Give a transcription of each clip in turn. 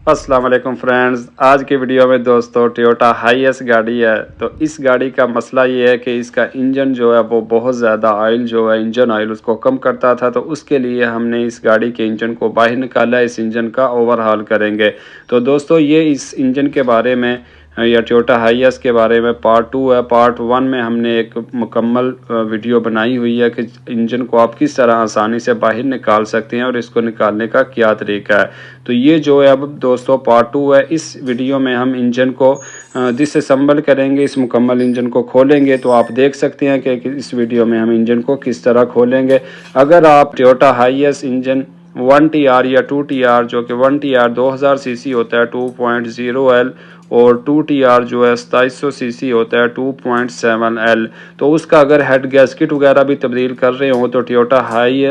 अस्सलाम वालेकुम फ्रेंड्स। आज की वीडियो में दोस्तों टोयोटा हाईएस गाड़ी है। तो इस गाड़ी का मसला ये है कि इसका इंजन जो है वो बहुत ज़्यादा ऑयल जो है इंजन ऑयल उसको कम करता था। तो उसके लिए हमने इस गाड़ी के इंजन को बाहर निकाला, इस इंजन का ओवरहाल करेंगे। तो दोस्तों ये इस इंजन के बारे में या टोयोटा हाईएस के बारे में पार्ट 2 है। पार्ट 1 में हमने एक मुकम्मल वीडियो बनाई हुई है कि इंजन को आप किस तरह आसानी से बाहर निकाल सकते हैं और इसको निकालने का क्या तरीका है। तो ये जो है अब दोस्तों पार्ट 2 है। इस वीडियो में हम इंजन को डिसअसेंबल करेंगे, इस मुकम्मल इंजन को खोलेंगे। तो आप देख सकते हैं कि इस वीडियो में हम इंजन को किस तरह खोलेंगे। अगर आप टोयोटा हाईएस इंजन 1TR या 2TR जो कि 1TR 2000 सीसी होता है 2.0L और 2TR जो है 2700 सीसी होता है 2.7L। तो उसका अगर हेड गैस्केट वगैरह भी तब्दील कर रहे हो तो टोयोटा हाई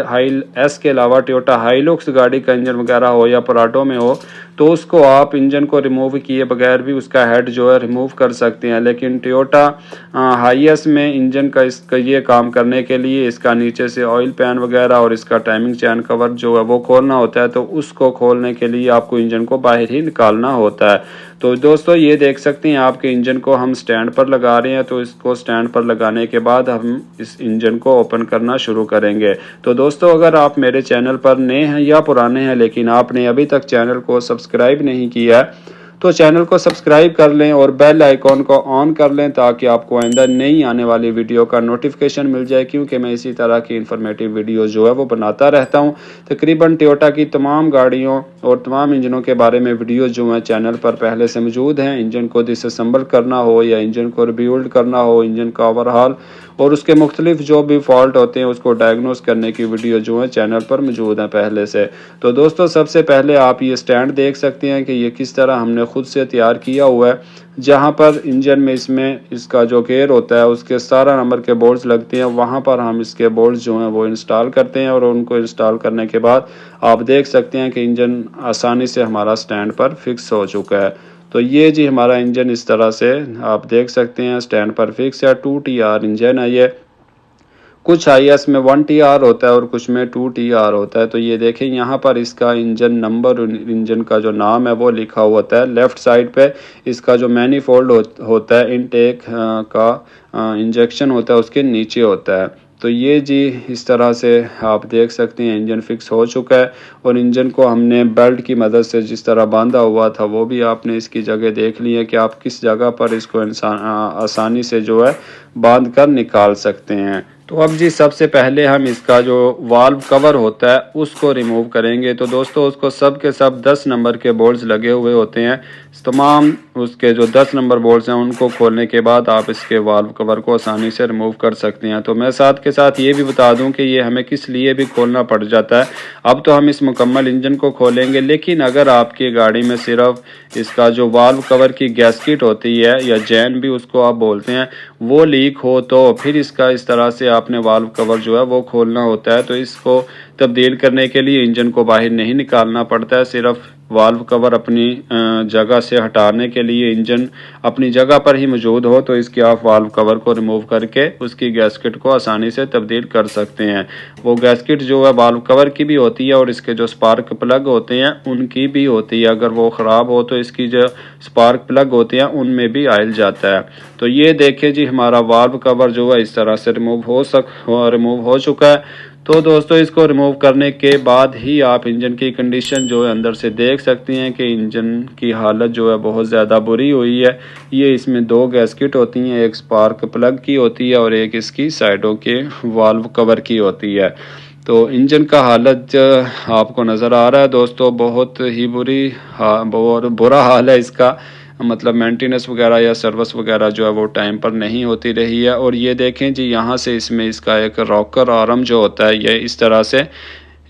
एस के अलावा टोयोटा हाईलुक्स गाड़ी का इंजन वगैरह हो या पराडो में हो तो उसको आप इंजन को रिमूव किए बगैर भी उसका हेड जो है रिमूव कर सकते हैं। लेकिन टोयोटा हाईएस में इंजन का इसका ये काम करने के लिए इसका नीचे से ऑयल पैन वगैरह और इसका टाइमिंग चैन कवर जो है वो खोलना होता है। तो उसको खोलने के लिए आपको इंजन को बाहर ही निकालना होता है। तो दोस्तों ये देख सकते हैं आपके इंजन को हम स्टैंड पर लगा रहे हैं। तो इसको स्टैंड पर लगाने के बाद हम इस इंजन को ओपन करना शुरू करेंगे। तो दोस्तों अगर आप मेरे चैनल पर नए हैं या पुराने हैं लेकिन आपने अभी तक चैनल को सब्सक्राइब नहीं किया है तो चैनल को सब्सक्राइब कर लें और बेल आइकॉन को ऑन कर लें ताकि आपको आइंदा नई आने वाली वीडियो का नोटिफिकेशन मिल जाए, क्योंकि मैं इसी तरह की इन्फॉर्मेटिव वीडियो जो है वो बनाता रहता हूं। तकरीबन टोयोटा की तमाम गाड़ियों और तमाम इंजनों के बारे में वीडियो जो है चैनल पर पहले से मौजूद हैं। इंजन को डिसअसेंबल करना हो या इंजन को रिबिल्ड करना हो, इंजन का ओवरहाल और उसके मुख्तलिफ जो भी फॉल्ट होते हैं उसको डायग्नोस करने की वीडियो जो है चैनल पर मौजूद है पहले से। तो दोस्तों सबसे पहले आप ये स्टैंड देख सकते हैं कि ये किस तरह हमने खुद से तैयार किया हुआ है। जहाँ पर इंजन में इसमें इसका जो गेयर होता है उसके 17 नंबर के बोल्ट्स लगते हैं, वहाँ पर हम इसके बोल्ट्स जो हैं वो इंस्टॉल करते हैं और उनको इंस्टॉल करने के बाद आप देख सकते हैं कि इंजन आसानी से हमारा स्टैंड पर फिक्स हो चुका है। तो ये जी हमारा इंजन इस तरह से आप देख सकते हैं स्टैंड पर फिक्स है। 2TR इंजन है ये। कुछ हाईएस में 1TR होता है और कुछ में 2TR होता है। तो ये देखें यहाँ पर इसका इंजन नंबर, इंजन का जो नाम है वो लिखा हुआ होता है। लेफ़्ट साइड पे इसका जो मैनीफोल्ड होता है इनटेक का इंजेक्शन होता है उसके नीचे होता है। तो ये जी इस तरह से आप देख सकते हैं इंजन फिक्स हो चुका है और इंजन को हमने बेल्ट की मदद से जिस तरह बांधा हुआ था वो भी आपने इसकी जगह देख ली है कि आप किस जगह पर इसको आसानी से जो है बांध कर निकाल सकते हैं। तो अब जी सबसे पहले हम इसका जो वाल्व कवर होता है उसको रिमूव करेंगे। तो दोस्तों उसको सब के सब 10 नंबर के बोल्ट्स लगे हुए होते हैं। तमाम उसके जो 10 नंबर बोल्ट्स हैं उनको खोलने के बाद आप इसके वाल्व कवर को आसानी से रिमूव कर सकते हैं। तो मैं साथ के साथ ये भी बता दूं कि ये हमें किस लिए भी खोलना पड़ जाता है। अब तो हम इस मुकम्मल इंजन को खोलेंगे, लेकिन अगर आपकी गाड़ी में सिर्फ इसका जो वाल्व कवर की गैस्केट होती है या जैन भी उसको आप बोलते हैं वो लीक हो तो फिर इसका इस तरह से आपने वाल्व कवर जो है वो खोलना होता है। तो इसको तब्दील करने के लिए इंजन को बाहर नहीं निकालना पड़ता है, सिर्फ वाल्व कवर अपनी जगह से हटाने के लिए इंजन अपनी जगह पर ही मौजूद हो तो इसके आप वाल्व कवर को रिमूव करके उसकी गैस्केट को आसानी से तब्दील कर सकते हैं। वो गैस्केट जो है वाल्व कवर की भी होती है और इसके जो स्पार्क प्लग होते हैं उनकी भी होती है। अगर वो ख़राब हो तो इसकी जो स्पार्क प्लग होते हैं उनमें भी ऑयल जाता है। तो ये देखिए जी हमारा वाल्व कवर जो है इस तरह से रिमूव हो चुका है। तो दोस्तों इसको रिमूव करने के बाद ही आप इंजन की कंडीशन जो है अंदर से देख सकते हैं कि इंजन की हालत जो है बहुत ज़्यादा बुरी हुई है। ये इसमें 2 गैस्केट होती हैं, एक स्पार्क प्लग की होती है और एक इसकी साइडों के वाल्व कवर की होती है। तो इंजन का हालत आपको नज़र आ रहा है दोस्तों, बहुत ही बहुत बुरा हाल है इसका। मतलब मेंटेनेंस वगैरह या सर्विस वगैरह जो है वो टाइम पर नहीं होती रही है। और ये देखें जी यहाँ से इसमें इसका एक रॉकर आर्म जो होता है ये इस तरह से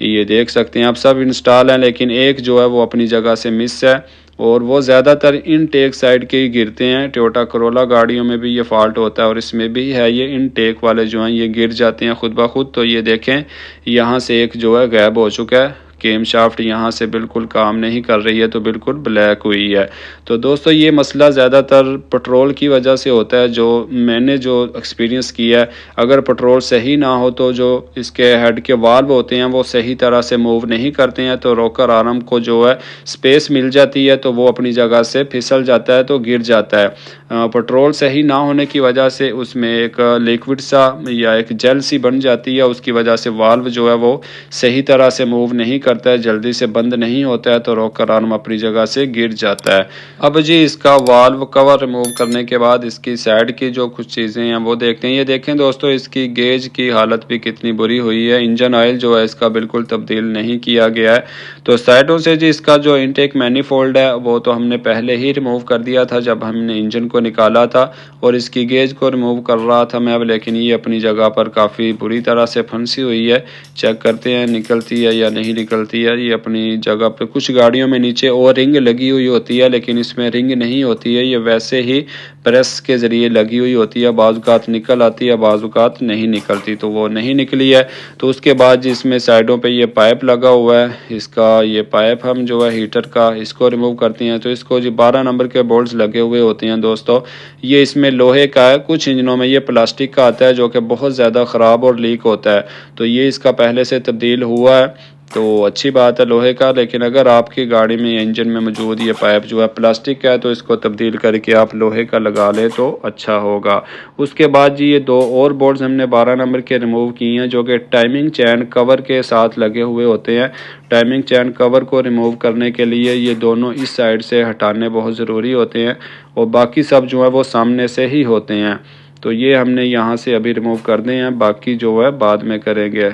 ये देख सकते हैं आप सब इंस्टॉल हैं, लेकिन एक जो है वो अपनी जगह से मिस है और वो ज़्यादातर इनटेक साइड के ही गिरते हैं। टोयोटा करोला गाड़ियों में भी ये फॉल्ट होता है और इसमें भी है, ये इनटेक वाले जो हैं ये गिर जाते हैं खुद ब खुद। तो ये देखें यहाँ से एक जो है गायब हो चुका है केम शाफ्ट यहाँ से बिल्कुल काम नहीं कर रही है, तो बिल्कुल ब्लैक हुई है। तो दोस्तों ये मसला ज़्यादातर पेट्रोल की वजह से होता है, जो मैंने जो एक्सपीरियंस किया है। अगर पेट्रोल सही ना हो तो जो इसके हेड के वाल्व होते हैं वो सही तरह से मूव नहीं करते हैं, तो रोकर आर्म को जो है स्पेस मिल जाती है, तो वो अपनी जगह से फिसल जाता है, तो गिर जाता है। पेट्रोल सही ना होने की वजह से उसमें एक लिक्विड सा या एक जेल सी बन जाती है, उसकी वजह से वाल्व जो है वो सही तरह से मूव नहीं करता है, जल्दी से बंद नहीं होता है, तो रोकर आर्म अपनी जगह से गिर जाता है। अब जी इसका वाल्व कवर रिमूव करने के बाद इसकी साइड की जो कुछ चीज़ें हैं वो देखते हैं। ये देखें दोस्तों, इसकी गेज की हालत भी कितनी बुरी हुई है। इंजन ऑयल जो है इसका बिल्कुल तब्दील नहीं किया गया है। तो साइडों से जी इसका जो इनटेक मैनिफोल्ड है वो तो हमने पहले ही रिमूव कर दिया था जब हमने इंजन को निकाला था, और इसकी गेज को रिमूव कर रहा था मैं अब, लेकिन ये अपनी जगह पर काफ़ी बुरी तरह से फंसी हुई है। चेक करते हैं निकलती है या नहीं निकलती है। ये अपनी जगह पे, कुछ गाड़ियों में नीचे और रिंग लगी हुई होती है, लेकिन इसमें रिंग नहीं होती है, ये वैसे ही प्रेस के ज़रिए लगी हुई होती है। बाज़-औक़ात निकल आती है, बाज़-औक़ात नहीं निकलती, तो वो नहीं निकली है। तो उसके बाद जिसमें साइडों पे ये पाइप लगा हुआ है, इसका ये पाइप हम जो है हीटर का इसको रिमूव करते हैं। तो इसको जी 12 नंबर के बोल्ट्स लगे हुए होते हैं दोस्तों। ये इसमें लोहे का है, कुछ इंजनों में ये प्लास्टिक का आता है जो कि बहुत ज़्यादा ख़राब और लीक होता है। तो ये इसका पहले से तब्दील हुआ है, तो अच्छी बात है लोहे का। लेकिन अगर आपकी गाड़ी में इंजन में मौजूद ये पाइप जो है प्लास्टिक का है, तो इसको तब्दील करके आप लोहे का लगा लें तो अच्छा होगा। उसके बाद जी ये 2 और बोल्ट्स हमने 12 नंबर के रिमूव किए हैं, जो कि टाइमिंग चैन कवर के साथ लगे हुए होते हैं। टाइमिंग चैन कवर को रिमूव करने के लिए ये दोनों इस साइड से हटाने बहुत ज़रूरी होते हैं, और बाकी सब जो है वो सामने से ही होते हैं। तो ये हमने यहाँ से अभी रिमूव कर दें हैं, बाकी जो है बाद में करेंगे।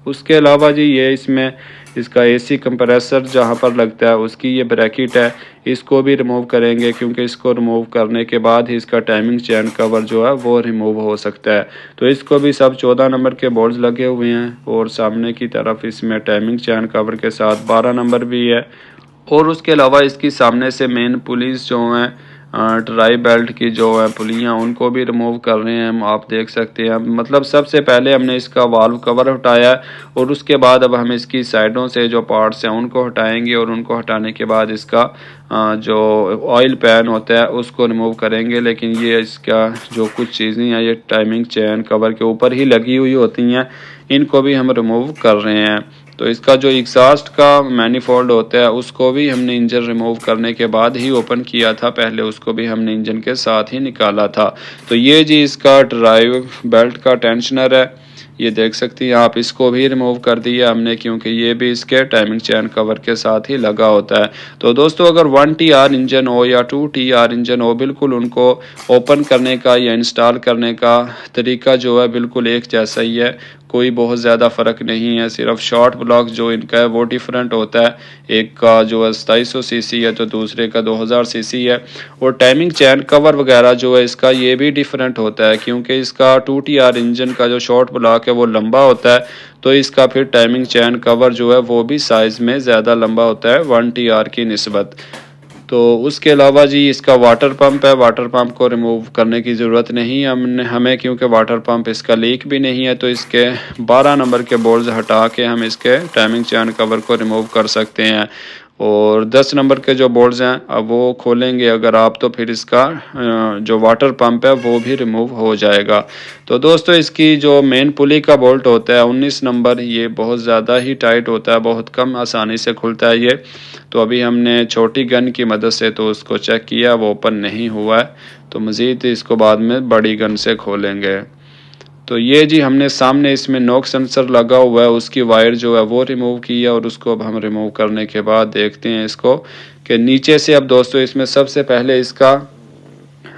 उसके अलावा जी ये इसमें इसका एसी कंप्रेसर जहाँ पर लगता है उसकी ये ब्रैकेट है, इसको भी रिमूव करेंगे, क्योंकि इसको रिमूव करने के बाद ही इसका टाइमिंग चैन कवर जो है वो रिमूव हो सकता है। तो इसको भी सब 14 नंबर के बोल्ट्स लगे हुए हैं, और सामने की तरफ इसमें टाइमिंग चैन कवर के साथ 12 नंबर भी है। और उसके अलावा इसकी सामने से मेन पुलिस जो हैं, ड्राई बेल्ट की जो है पुलियाँ, उनको भी रिमूव कर रहे हैं हम, आप देख सकते हैं। मतलब सबसे पहले हमने इसका वाल्व कवर हटाया, और उसके बाद अब हम इसकी साइडों से जो पार्ट्स हैं उनको हटाएंगे, और उनको हटाने के बाद इसका जो ऑयल पैन होता है उसको रिमूव करेंगे। लेकिन ये इसका जो कुछ चीज़ें हैं ये टाइमिंग चैन कवर के ऊपर ही लगी हुई होती हैं, इनको भी हम रिमूव कर रहे हैं। तो इसका जो एग्जॉस्ट का मैनिफोल्ड होता है उसको भी हमने इंजन रिमूव करने के बाद ही ओपन किया था, पहले उसको भी हमने इंजन के साथ ही निकाला था। तो ये जी इसका ड्राइव बेल्ट का टेंशनर है, ये देख सकती हैं आप, इसको भी रिमूव कर दिया हमने, क्योंकि ये भी इसके टाइमिंग चैन कवर के साथ ही लगा होता है। तो दोस्तों अगर 1TR इंजन हो या 2TR इंजन हो, बिल्कुल उनको ओपन करने का या इंस्टॉल करने का तरीका जो है बिल्कुल एक जैसा ही है, कोई बहुत ज़्यादा फ़र्क नहीं है। सिर्फ शॉर्ट ब्लॉक जो इनका है वो डिफरेंट होता है, एक का जो है 2700 सीसी है तो दूसरे का 2000 सीसी है। और टाइमिंग चैन कवर वगैरह जो है इसका ये भी डिफरेंट होता है, क्योंकि इसका 2TR इंजन का जो शॉर्ट ब्लॉक है वो लंबा होता है, तो इसका फिर टाइमिंग चैन कवर जो है वो भी साइज़ में ज़्यादा लंबा होता है 1TR की निस्बत। तो उसके अलावा जी इसका वाटर पंप है, वाटर पंप को रिमूव करने की ज़रूरत नहीं हमें, क्योंकि वाटर पंप इसका लीक भी नहीं है। तो इसके 12 नंबर के बोल्ट्स हटा के हम इसके टाइमिंग चैन कवर को रिमूव कर सकते हैं। और 10 नंबर के जो बोल्ट्स हैं अब वो खोलेंगे अगर आप, तो फिर इसका जो वाटर पंप है वो भी रिमूव हो जाएगा। तो दोस्तों इसकी जो मेन पुली का बोल्ट होता है 19 नंबर, ये बहुत ज़्यादा ही टाइट होता है, बहुत कम आसानी से खुलता है ये। तो अभी हमने छोटी गन की मदद से तो उसको चेक किया, वो ओपन नहीं हुआ है, तो मज़ीद इसको बाद में बड़ी गन से खोलेंगे। तो ये जी हमने सामने इसमें नॉक सेंसर लगा हुआ है, उसकी वायर जो है वो रिमूव की है, और उसको अब हम रिमूव करने के बाद देखते हैं इसको कि नीचे से। अब दोस्तों इसमें सबसे पहले इसका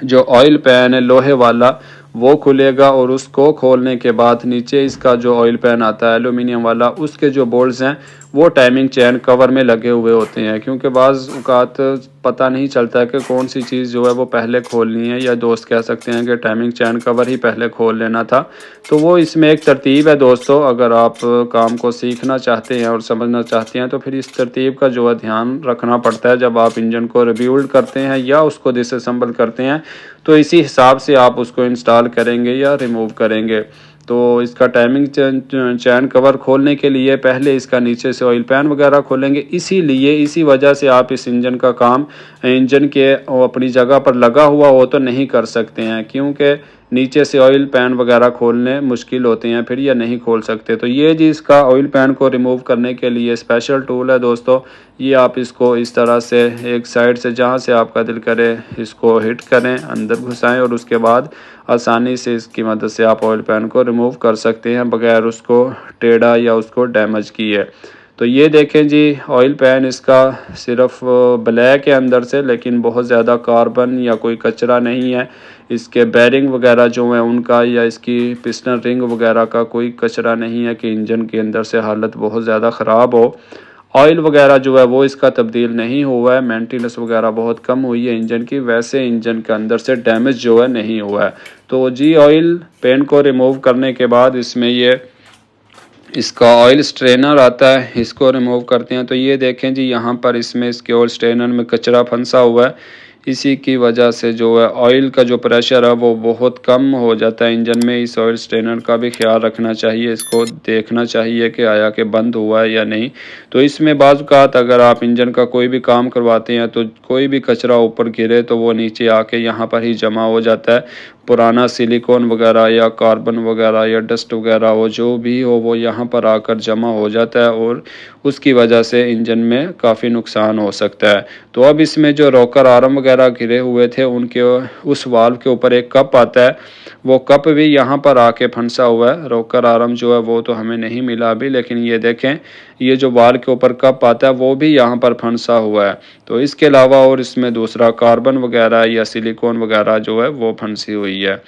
जो ऑयल पैन है लोहे वाला वो खुलेगा, और उसको खोलने के बाद नीचे इसका जो ऑयल पैन आता है एल्यूमिनियम वाला, उसके जो बोल्ट्स हैं वो टाइमिंग चैन कवर में लगे हुए होते हैं, क्योंकि बाज़ औक़ात पता नहीं चलता है कि कौन सी चीज़ जो है वो पहले खोलनी है, या दोस्त कह सकते हैं कि टाइमिंग चैन कवर ही पहले खोल लेना था। तो वो इसमें एक तरतीब है दोस्तों, अगर आप काम को सीखना चाहते हैं और समझना चाहते हैं तो फिर इस तरतीब का जो है ध्यान रखना पड़ता है जब आप इंजन को रिबिल्ड करते हैं या उसको डिसअसेंबल करते हैं, तो इसी हिसाब से आप उसको इंस्टॉल करेंगे या रिमूव करेंगे। तो इसका टाइमिंग चैन कवर खोलने के लिए पहले इसका नीचे से ऑयल पैन वगैरह खोलेंगे। इसी वजह से आप इस इंजन का काम इंजन के अपनी जगह पर लगा हुआ हो तो नहीं कर सकते हैं, क्योंकि नीचे से ऑयल पैन वगैरह खोलने मुश्किल होते हैं, फिर ये नहीं खोल सकते। तो ये जी इसका ऑयल पैन को रिमूव करने के लिए स्पेशल टूल है दोस्तों। ये आप इसको इस तरह से एक साइड से जहाँ से आपका दिल करे इसको हिट करें, अंदर घुसाएं और उसके बाद आसानी से इसकी मदद से आप ऑयल पैन को रिमूव कर सकते हैं बगैर उसको टेढ़ा या उसको डैमेज किए। तो ये देखें जी ऑयल पैन इसका सिर्फ ब्लैक है अंदर से, लेकिन बहुत ज़्यादा कार्बन या कोई कचरा नहीं है। इसके बैरिंग वगैरह जो है उनका या इसकी पिस्टन रिंग वगैरह का कोई कचरा नहीं है कि इंजन के अंदर से हालत बहुत ज़्यादा ख़राब हो। ऑयल वगैरह जो है वो इसका तब्दील नहीं हुआ है, मेंटेनेंस वगैरह बहुत कम हुई है इंजन की, वैसे इंजन के अंदर से डैमेज जो है नहीं हुआ है। तो जी ऑयल पैन को रिमूव करने के बाद इसमें ये इसका ऑयल स्ट्रेनर आता है, इसको रिमूव करते हैं। तो ये देखें जी यहाँ पर इसमें इसके ऑयल स्ट्रेनर में कचरा फंसा हुआ है, इसी की वजह से जो है ऑयल का जो प्रेशर है वो बहुत कम हो जाता है इंजन में। इस ऑयल स्ट्रेनर का भी ख्याल रखना चाहिए, इसको देखना चाहिए कि आया कि बंद हुआ है या नहीं। तो इसमें बाज़ अगर आप इंजन का कोई भी काम करवाते हैं तो कोई भी कचरा ऊपर गिरे तो वो नीचे आके यहाँ पर ही जमा हो जाता है। पुराना सिलिकॉन वगैरह या कार्बन वगैरह या डस्ट वगैरह हो जो भी हो वो यहाँ पर आकर जमा हो जाता है और उसकी वजह से इंजन में काफ़ी नुकसान हो सकता है। तो अब इसमें जो रॉकर आर्म वगैरह गिरे हुए थे उनके उस वाल्व के ऊपर एक कप आता है, वो कप भी यहाँ पर आके फंसा हुआ है। रॉकर आर्म जो है वो तो हमें नहीं मिला अभी, लेकिन ये देखें ये जो वाल्व के ऊपर कप आता है वो भी यहाँ पर फंसा हुआ है। तो इसके अलावा और इसमें दूसरा कार्बन वगैरह या सिलिकॉन वगैरह जो है वो फंसी हुई है।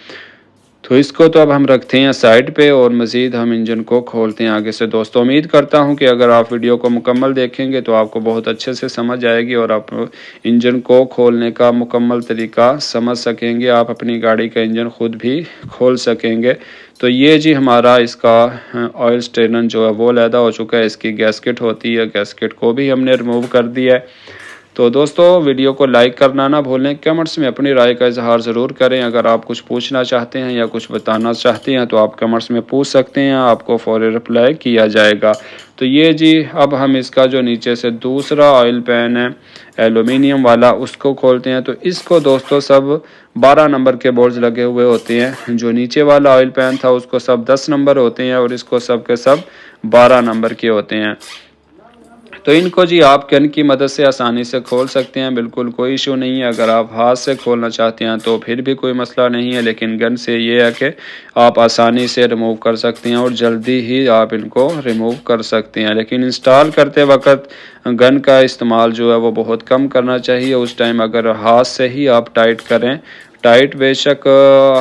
तो इसको तो अब हम रखते हैं साइड पे और मज़ीद हम इंजन को खोलते हैं आगे से। दोस्तों उम्मीद करता हूं कि अगर आप वीडियो को मुकम्मल देखेंगे तो आपको बहुत अच्छे से समझ आएगी और आप इंजन को खोलने का मुकम्मल तरीका समझ सकेंगे, आप अपनी गाड़ी का इंजन खुद भी खोल सकेंगे। तो ये जी हमारा इसका ऑयल स्ट्रेनर जो है वो अलहदा हो चुका है, इसकी गैस्केट होती है, गैस्केट को भी हमने रिमूव कर दिया है। तो दोस्तों वीडियो को लाइक करना ना भूलें, कमेंट्स में अपनी राय का इजहार ज़रूर करें। अगर आप कुछ पूछना चाहते हैं या कुछ बताना चाहते हैं तो आप कमेंट्स में पूछ सकते हैं, आपको फ़ौरी रिप्लाई किया जाएगा। तो ये जी अब हम इसका जो नीचे से दूसरा ऑयल पैन है एलुमिनियम वाला उसको खोलते हैं। तो इसको दोस्तों सब 12 नंबर के बोल्ट्स लगे हुए होते हैं, जो नीचे वाला ऑयल पैन था उसको सब 10 नंबर होते हैं और इसको सब के सब 12 नंबर के होते हैं। तो इनको जी आप गन की मदद से आसानी से खोल सकते हैं, बिल्कुल कोई इशू नहीं है। अगर आप हाथ से खोलना चाहते हैं तो फिर भी कोई मसला नहीं है, लेकिन गन से ये है कि आप आसानी से रिमूव कर सकते हैं और जल्दी ही आप इनको रिमूव कर सकते हैं। लेकिन इंस्टॉल करते वक्त गन का इस्तेमाल जो है वो बहुत कम करना चाहिए। उस टाइम अगर हाथ से ही आप टाइट करें, टाइट बेशक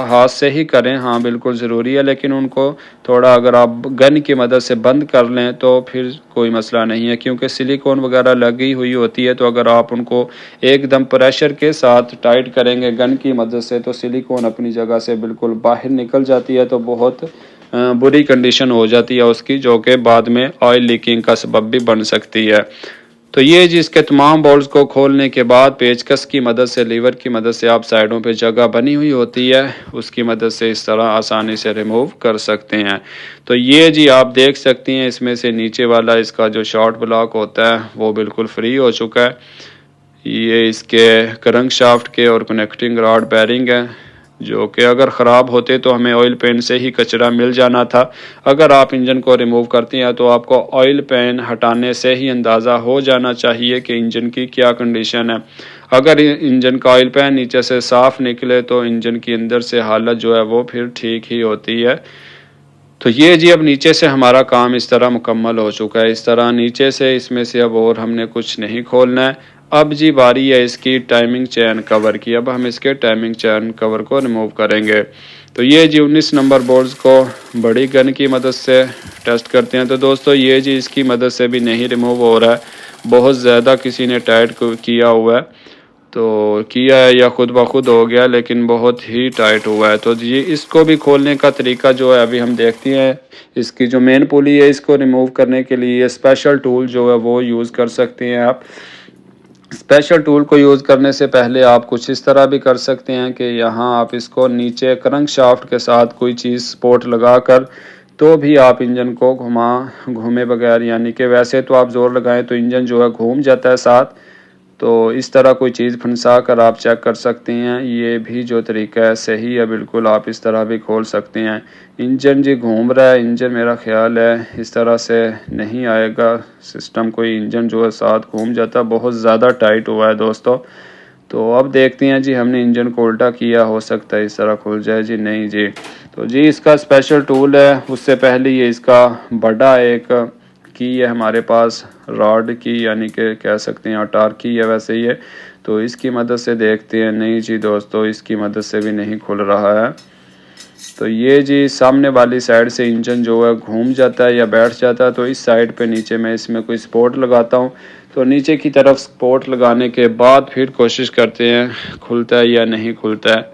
हाथ से ही करें, हाँ बिल्कुल ज़रूरी है, लेकिन उनको थोड़ा अगर आप गन की मदद से बंद कर लें तो फिर कोई मसला नहीं है, क्योंकि सिलिकॉन वगैरह लगी हुई होती है। तो अगर आप उनको एकदम प्रेशर के साथ टाइट करेंगे गन की मदद से तो सिलिकॉन अपनी जगह से बिल्कुल बाहर निकल जाती है, तो बहुत बुरी कंडीशन हो जाती है उसकी, जो कि बाद में ऑयल लीकिंग का सबब भी बन सकती है। तो ये जी इसके तमाम बोल्ट्स को खोलने के बाद पेचकस की मदद से, लीवर की मदद से आप साइडों पे जगह बनी हुई होती है उसकी मदद से इस तरह आसानी से रिमूव कर सकते हैं। तो ये जी आप देख सकती हैं इसमें से नीचे वाला इसका जो शॉर्ट ब्लॉक होता है वो बिल्कुल फ्री हो चुका है। ये इसके क्रंक शाफ्ट के और कनेक्टिंग रॉड बैरिंग है, जो कि अगर ख़राब होते तो हमें ऑयल पैन से ही कचरा मिल जाना था। अगर आप इंजन को रिमूव करती हैं तो आपको ऑयल पैन हटाने से ही अंदाज़ा हो जाना चाहिए कि इंजन की क्या कंडीशन है। अगर इंजन का ऑयल पैन नीचे से साफ़ निकले तो इंजन की अंदर से हालत जो है वो फिर ठीक ही होती है। तो ये जी अब नीचे से हमारा काम इस तरह मुकम्मल हो चुका है। इस तरह नीचे से इसमें से अब और हमने कुछ नहीं खोलना है। अब जी बारी है इसकी टाइमिंग चैन कवर की। अब हम इसके टाइमिंग चैन कवर को रिमूव करेंगे। तो ये जी 19 नंबर बोल्ट्स को बड़ी गन की मदद से टेस्ट करते हैं। तो दोस्तों ये जी इसकी मदद से भी नहीं रिमूव हो रहा है, बहुत ज़्यादा किसी ने टाइट किया हुआ है, तो किया है या खुद ब खुद हो गया, लेकिन बहुत ही टाइट हुआ है। तो ये इसको भी खोलने का तरीका जो है अभी हम देखते हैं। इसकी जो मेन पुली है इसको रिमूव करने के लिए स्पेशल टूल जो है वो यूज़ कर सकते हैं आप। स्पेशल टूल को यूज़ करने से पहले आप कुछ इस तरह भी कर सकते हैं कि यहाँ आप इसको नीचे क्रंक शाफ्ट के साथ कोई चीज़ सपोर्ट लगाकर तो भी आप इंजन को घूमे बगैर, यानी कि वैसे तो आप ज़ोर लगाएं तो इंजन जो है घूम जाता है साथ, तो इस तरह कोई चीज़ फंसा कर आप चेक कर सकते हैं। ये भी जो तरीका है सही है बिल्कुल, आप इस तरह भी खोल सकते हैं। इंजन जी घूम रहा है, इंजन मेरा ख्याल है इस तरह से नहीं आएगा सिस्टम, कोई इंजन जो है साथ घूम जाता, बहुत ज़्यादा टाइट हुआ है दोस्तों। तो अब देखते हैं जी, हमने इंजन को उल्टा किया, हो सकता है इस तरह खुल जाए जी, नहीं जी। तो जी इसका स्पेशल टूल है, उससे पहले ये इसका बड़ा एक की है हमारे पास, रॉड की, यानी कि कह सकते हैं टार्क की है वैसे ही है, तो इसकी मदद से देखते हैं। नहीं जी दोस्तों, इसकी मदद से भी नहीं खुल रहा है। तो ये जी सामने वाली साइड से इंजन जो है घूम जाता है या बैठ जाता है, तो इस साइड पे नीचे मैं इसमें कोई सपोर्ट लगाता हूँ, तो नीचे की तरफ सपोर्ट लगाने के बाद फिर कोशिश करते हैं खुलता है या नहीं खुलता है।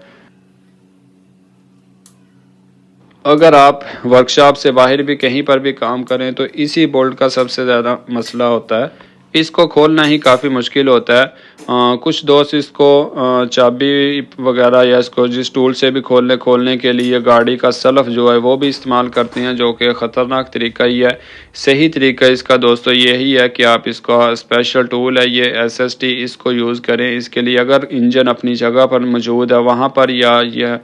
अगर आप वर्कशॉप से बाहर भी कहीं पर भी काम करें तो इसी बोल्ट का सबसे ज़्यादा मसला होता है, इसको खोलना ही काफ़ी मुश्किल होता है। कुछ दोस्त इसको चाबी वगैरह या इसको जिस टूल से भी खोलने के लिए गाड़ी का सल्फ जो है वो भी इस्तेमाल करते हैं, जो कि ख़तरनाक तरीका ही है। सही तरीका इसका दोस्तों यही है कि आप इसका स्पेशल टूल है ये SST, इसको यूज़ करें। इसके लिए अगर इंजन अपनी जगह पर मौजूद है वहाँ पर, या यह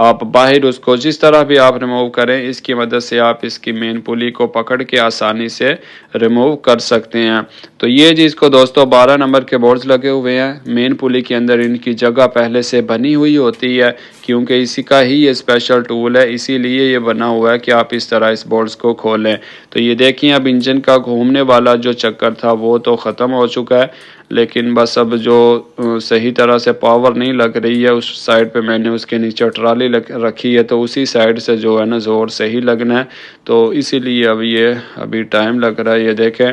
आप बाहर उसको जिस तरह भी आप रिमूव करें, इसकी मदद से आप इसकी मेन पुली को पकड़ के आसानी से रिमूव कर सकते हैं। तो ये जी इसको दोस्तों 12 नंबर के बोर्ड्स लगे हुए हैं मेन पुली के अंदर, इनकी जगह पहले से बनी हुई होती है, क्योंकि इसी का ही ये स्पेशल टूल है, इसीलिए ये बना हुआ है कि आप इस तरह इस बोर्ड्स को खोलें। तो ये देखिए अब इंजन का घूमने वाला जो चक्कर था वो तो ख़त्म हो चुका है, लेकिन बस अब जो सही तरह से पावर नहीं लग रही है उस साइड पे, मैंने उसके नीचे ट्राली रखी है तो उसी साइड से जो है ना ज़ोर से ही लगना है, तो इसीलिए अब ये अभी टाइम लग रहा है। ये देखें,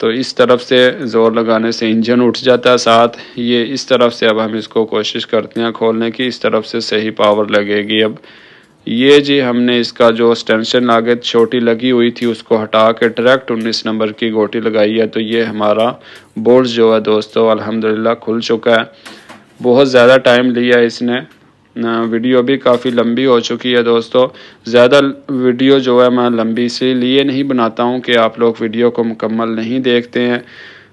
तो इस तरफ से ज़ोर लगाने से इंजन उठ जाता है साथ, ये इस तरफ से अब हम इसको कोशिश करते हैं खोलने की, इस तरफ से सही पावर लगेगी। अब ये जी हमने इसका जो एक्सटेंशन लागत छोटी लगी हुई थी उसको हटा के डायरेक्ट 19 नंबर की गोटी लगाई है, तो ये हमारा बोल्ट जो है दोस्तों अल्हम्दुलिल्लाह खुल चुका है। बहुत ज़्यादा टाइम लिया इसने, वीडियो भी काफ़ी लंबी हो चुकी है दोस्तों। ज़्यादा वीडियो जो है मैं लंबी इसीलिए नहीं बनाता हूँ कि आप लोग वीडियो को मुकम्मल नहीं देखते हैं,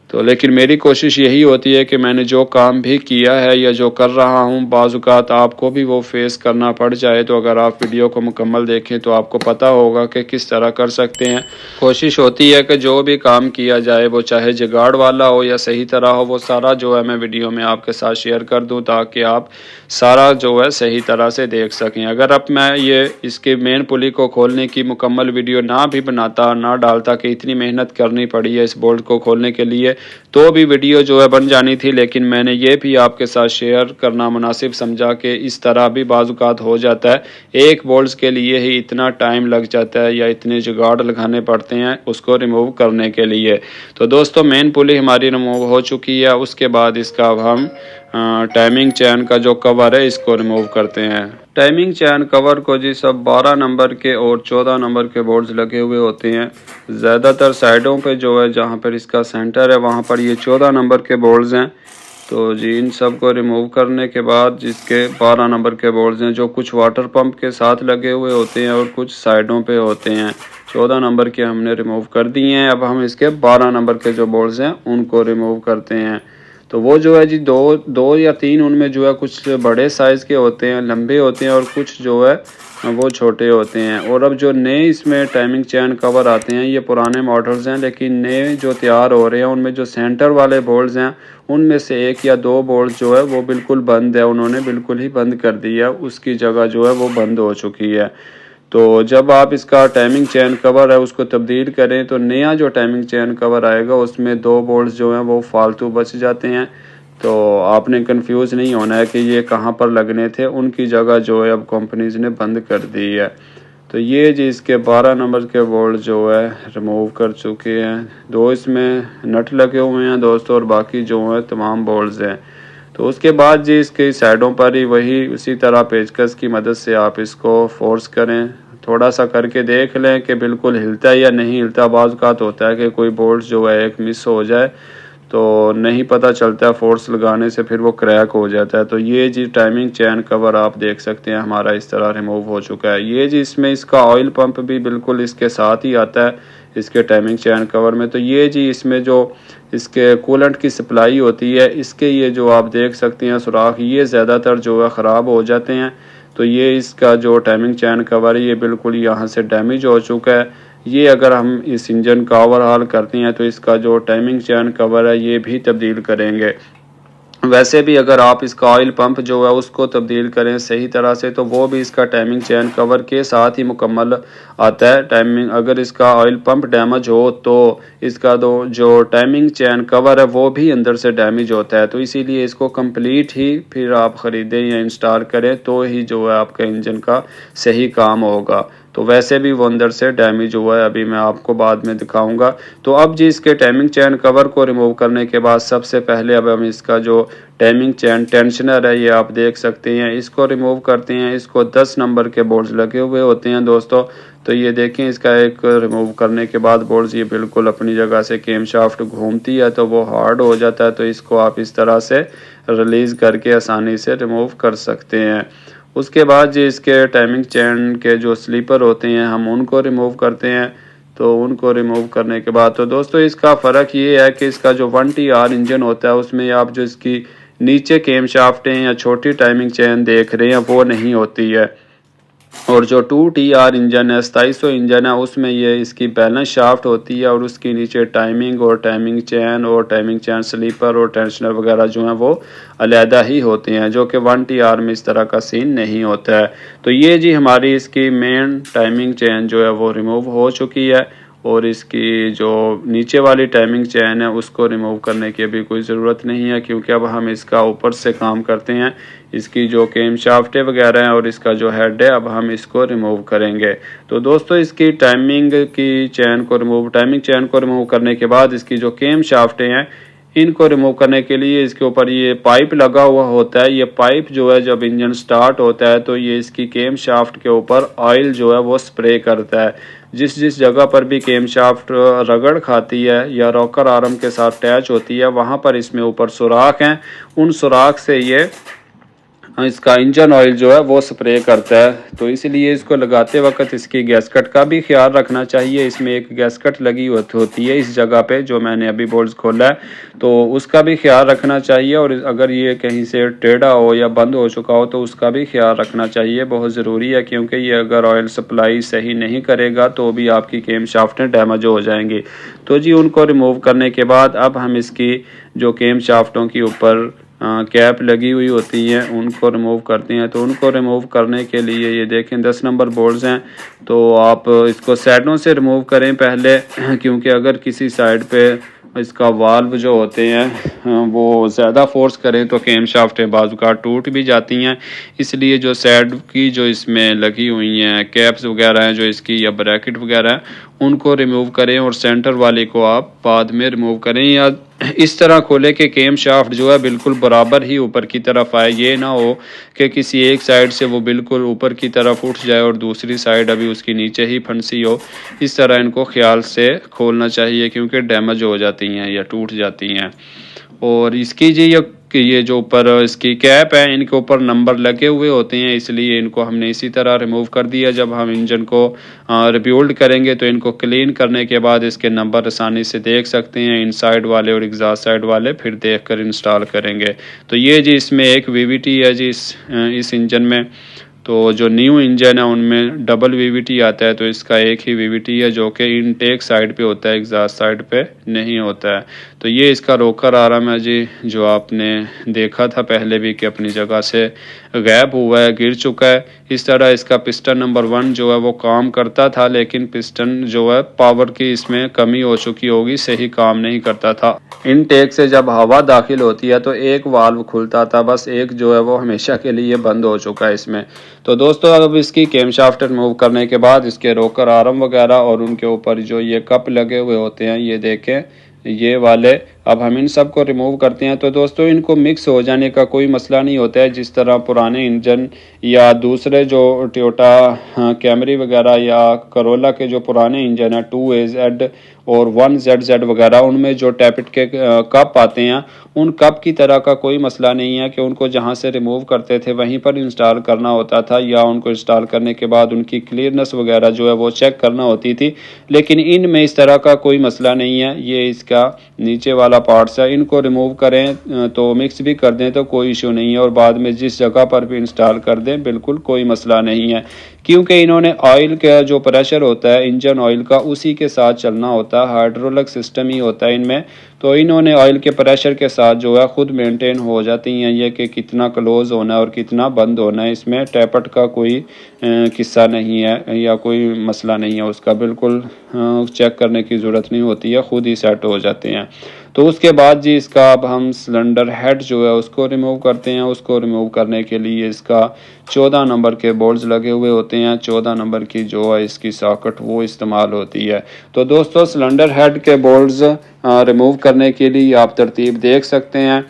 तो लेकिन मेरी कोशिश यही होती है कि मैंने जो काम भी किया है या जो कर रहा हूँ बाज़-औक़ात आपको भी वो फेस करना पड़ जाए, तो अगर आप वीडियो को मुकम्मल देखें तो आपको पता होगा कि किस तरह कर सकते हैं। कोशिश होती है कि जो भी काम किया जाए वो चाहे जुगाड़ वाला हो या सही तरह हो, वो सारा जो है मैं वीडियो में आपके साथ शेयर कर दूँ ताकि आप सारा जो है सही तरह से देख सकें। अगर अब मैं ये इसके मेन पुली को खोलने की मुकम्मल वीडियो ना भी बनाता, ना डालता कि इतनी मेहनत करनी पड़ी है इस बोल्ट को खोलने के लिए, तो भी वीडियो जो है बन जानी थी, लेकिन मैंने ये भी आपके साथ शेयर करना मुनासिब समझा कि इस तरह भी बाज़-औक़ात हो जाता है, एक बोल्ट्स के लिए ही इतना टाइम लग जाता है या इतने जुगाड़ लगाने पड़ते हैं उसको रिमूव करने के लिए। तो दोस्तों मेन पुली हमारी रिमूव हो चुकी है, उसके बाद इसका अब हम टाइमिंग चैन का जो कवर है इसको रिमूव करते हैं। टाइमिंग चैन कवर को जी सब 12 नंबर के और 14 नंबर के बोर्ड्स लगे हुए होते हैं, ज़्यादातर साइडों पे जो है जहाँ पर इसका सेंटर है वहाँ पर ये 14 नंबर के बोर्ड्स हैं। तो जी इन सब को रिमूव करने के बाद जिसके 12 नंबर के बोर्ड्स हैं जो कुछ वाटर पंप के साथ लगे हुए होते हैं और कुछ साइडों पे होते हैं, 14 नंबर के हमने रिमूव कर दिए हैं। अब हम इसके 12 नंबर के जो बोर्ड्स हैं उनको रिमूव करते हैं। तो वो जो है जी दो या तीन उनमें जो है कुछ बड़े साइज़ के होते हैं, लंबे होते हैं, और कुछ जो है वो छोटे होते हैं। और अब जो नए इसमें टाइमिंग चैन कवर आते हैं ये पुराने मॉडल्स हैं, लेकिन नए जो तैयार हो रहे हैं उनमें जो सेंटर वाले बोल्ट्स हैं उनमें से एक या दो बोल्ट जो है वो बिल्कुल बंद है, उन्होंने बिल्कुल ही बंद कर दिया है, उसकी जगह जो है वो बंद हो चुकी है। तो जब आप इसका टाइमिंग चैन कवर है उसको तब्दील करें तो नया जो टाइमिंग चैन कवर आएगा उसमें दो बोल्ट्स जो हैं वो फालतू बच जाते हैं। तो आपने कंफ्यूज नहीं होना है कि ये कहाँ पर लगने थे, उनकी जगह जो है अब कंपनीज ने बंद कर दी है। तो ये जी इसके 12 नंबर के बोल्ट जो है रिमूव कर चुके हैं, दो इसमें नट लगे हुए हैं दोस्तों और बाकी जो है तमाम बोल्ट्स हैं। तो उसके बाद जी इसके साइडों पर ही वही उसी तरह पेचकस की मदद से आप इसको फोर्स करें, थोड़ा सा करके देख लें कि बिल्कुल हिलता है या नहीं हिलता। बाज़ औक़ात होता है कि कोई बोल्ट जो है एक मिस हो जाए, तो नहीं पता चलता, फोर्स लगाने से फिर वो क्रैक हो जाता है। तो ये जी टाइमिंग चैन कवर आप देख सकते हैं हमारा इस तरह रिमूव हो चुका है। ये जी इसमें इसका ऑयल पंप भी बिल्कुल इसके साथ ही आता है इसके टाइमिंग चैन कवर में। तो ये जी इसमें जो इसके कूलेंट की सप्लाई होती है, इसके ये जो आप देख सकते हैं सुराख, ये ज़्यादातर जो है ख़राब हो जाते हैं। तो ये इसका जो टाइमिंग चैन कवर है ये बिल्कुल यहाँ से डैमेज हो चुका है। ये अगर हम इस इंजन का ओवरहाल करते हैं तो इसका जो टाइमिंग चैन कवर है ये भी तब्दील करेंगे। वैसे भी अगर आप इसका ऑयल पंप जो है उसको तब्दील करें सही तरह से तो वो भी इसका टाइमिंग चैन कवर के साथ ही मुकम्मल आता है। टाइमिंग अगर इसका ऑयल पंप डैमेज हो तो इसका जो टाइमिंग चैन कवर है वो भी अंदर से डैमेज होता है। तो इसीलिए इसको कंप्लीट ही फिर आप ख़रीदें या इंस्टॉल करें तो ही जो है आपका इंजन का सही काम होगा। तो वैसे भी वो अंदर से डैमेज हुआ है, अभी मैं आपको बाद में दिखाऊंगा। तो अब जी इसके टाइमिंग चैन कवर को रिमूव करने के बाद सबसे पहले अब हम इसका जो टाइमिंग चैन टेंशनर है ये आप देख सकते हैं, इसको रिमूव करते हैं। इसको 10 नंबर के बोल्ट्स लगे हुए होते हैं दोस्तों। तो ये देखें इसका एक रिमूव करने के बाद बोल्ट्स ये बिल्कुल अपनी जगह से केम शाफ्ट घूमती है तो वो हार्ड हो जाता है। तो इसको आप इस तरह से रिलीज़ करके आसानी से रिमूव कर सकते हैं। उसके बाद जो इसके टाइमिंग चैन के जो स्लीपर होते हैं हम उनको रिमूव करते हैं। तो उनको रिमूव करने के बाद तो दोस्तों इसका फ़र्क ये है कि इसका जो 1TR इंजन होता है उसमें आप जो इसकी नीचे केम शाफ्टें या छोटी टाइमिंग चैन देख रहे हैं वो नहीं होती है। और जो 2TR इंजन है 2700 इंजन है उसमें ये इसकी बैलेंस शाफ्ट होती है और उसके नीचे टाइमिंग और टाइमिंग चैन स्लीपर और टेंशनर वगैरह जो हैं वो अलहदा ही होते हैं, जो कि 1TR में इस तरह का सीन नहीं होता है। तो ये जी हमारी इसकी मेन टाइमिंग चैन जो है वो रिमूव हो चुकी है और इसकी जो नीचे वाली टाइमिंग चैन है उसको रिमूव करने की अभी कोई ज़रूरत नहीं है, क्योंकि अब हम इसका ऊपर से काम करते हैं। इसकी जो केम शाफ्टें वगैरह हैं और इसका जो हेड है अब हम इसको रिमूव करेंगे। तो दोस्तों इसकी टाइमिंग चैन को रिमूव करने के बाद इसकी जो केम शाफ्टें हैं इनको रिमूव करने के लिए इसके ऊपर ये पाइप लगा हुआ होता है। ये पाइप जो है जब इंजन स्टार्ट होता है तो ये इसकी केम शाफ्ट के ऊपर ऑयल जो है वो स्प्रे करता है। जिस जगह पर भी केम शाफ्ट रगड़ खाती है या रॉकर आर्म के साथ अटैच होती है वहाँ पर इसमें ऊपर सुराख हैं, उन सुराख से ये इसका इंजन ऑयल जो है वो स्प्रे करता है। तो इसलिए इसको लगाते वक्त इसकी गैसकट का भी ख्याल रखना चाहिए। इसमें एक गैसकट लगी होती है इस जगह पे जो मैंने अभी बोल्ट खोला है, तो उसका भी ख्याल रखना चाहिए। और अगर ये कहीं से टेढ़ा हो या बंद हो चुका हो तो उसका भी ख्याल रखना चाहिए, बहुत ज़रूरी है, क्योंकि ये अगर ऑयल सप्लाई सही नहीं करेगा तो भी आपकी केम शाफ्टें डैमेज हो जाएंगी। तो जी उनको रिमूव करने के बाद अब हम इसकी जो केम शाफ्टों की ऊपर कैप लगी हुई होती हैं उनको रिमूव करते हैं। तो उनको रिमूव करने के लिए ये देखें 10 नंबर बोल्ट्स हैं, तो आप इसको साइडों से रिमूव करें पहले, क्योंकि अगर किसी साइड पे इसका वाल्व जो होते हैं वो ज़्यादा फोर्स करें तो केम शाफ्टें बाज़ टूट भी जाती हैं। इसलिए जो साइड की जो इसमें लगी हुई हैं कैप्स वगैरह हैं जो इसकी या ब्रैकेट वगैरह हैं उनको रिमूव करें और सेंटर वाले को आप बाद में रिमूव करें, या इस तरह खोले कि केम शाफ्ट जो है बिल्कुल बराबर ही ऊपर की तरफ आए। ये ना हो कि किसी एक साइड से वो बिल्कुल ऊपर की तरफ उठ जाए और दूसरी साइड अभी उसकी नीचे ही फंसी हो। इस तरह इनको ख्याल से खोलना चाहिए क्योंकि डैमेज हो जाती हैं या टूट जाती हैं। और इसकी जी ये जो ऊपर इसकी कैप है इनके ऊपर नंबर लगे हुए होते हैं, इसलिए इनको हमने इसी तरह रिमूव कर दिया। जब हम इंजन को रिबिल्ड करेंगे तो इनको क्लीन करने के बाद इसके नंबर आसानी से देख सकते हैं, इनसाइड वाले और एग्जॉस्ट साइड वाले, फिर देखकर इंस्टॉल करेंगे। तो ये जी इसमें एक वीवीटी है जी इस इंजन में। तो जो न्यू इंजन है उनमें डबल वीवीटी आता है, तो इसका एक ही वीवीटी है जो कि इनटेक साइड पे होता है, एग्जॉस्ट साइड पे नहीं होता है। तो ये इसका रोकर आर्म है जी, जो आपने देखा था पहले भी कि अपनी जगह से गायब हुआ है, गिर चुका है। इस तरह इसका पिस्टन नंबर 1 जो है वो काम करता था, लेकिन पिस्टन जो है पावर की इसमें कमी हो चुकी होगी, सही काम नहीं करता था। इनटेक से जब हवा दाखिल होती है तो एक वाल्व खुलता था, बस एक जो है वो हमेशा के लिए बंद हो चुका है इसमें। तो दोस्तों अब इसकी केम शाफ्ट रिमूव करने के बाद इसके रोकर आर्म वगैरह और उनके ऊपर जो ये कप लगे हुए होते हैं ये देखें, ये वाले अब हम इन सब को रिमूव करते हैं। तो दोस्तों इनको मिक्स हो जाने का कोई मसला नहीं होता है, जिस तरह पुराने इंजन या दूसरे जो टोयोटा कैमरी वगैरह या करोला के जो पुराने इंजन है 2AZ और 1ZZ वगैरह, उनमें जो टैपिट के कप आते हैं, उन कप की तरह का कोई मसला नहीं है कि उनको जहां से रिमूव करते थे वहीं पर इंस्टॉल करना होता था, या उनको इंस्टॉल करने के बाद उनकी क्लियरनेस वगैरह जो है वो चेक करना होती थी। लेकिन इनमें इस तरह का कोई मसला नहीं है। ये इसका नीचे वाला पार्ट्स है, इनको रिमूव करें तो मिक्स भी कर दें तो कोई इशू नहीं है, और बाद में जिस जगह पर भी इंस्टॉल कर दें बिल्कुल कोई मसला नहीं है, क्योंकि इन्होंने ऑयल का जो प्रेशर होता है इंजन ऑयल का उसी के साथ चलना होता है, हाइड्रोलिक सिस्टम ही होता है इनमें। तो इन्होंने ऑयल के प्रेशर के साथ जो है खुद मेंटेन हो जाती हैं ये कि कितना क्लोज होना है और कितना बंद होना है। इसमें टैपट का कोई किस्सा नहीं है या कोई मसला नहीं है उसका, बिल्कुल चेक करने की ज़रूरत नहीं होती है, खुद ही सेट हो जाते हैं। तो उसके बाद जी इसका अब हम सिलेंडर हेड जो है उसको रिमूव करते हैं। उसको रिमूव करने के लिए इसका 14 नंबर के बोल्ट्स लगे हुए होते हैं, 14 नंबर की जो है इसकी सॉकेट वो इस्तेमाल होती है। तो दोस्तों सिलेंडर हेड के बोल्ट्स रिमूव करने के लिए आप तरतीब देख सकते हैं।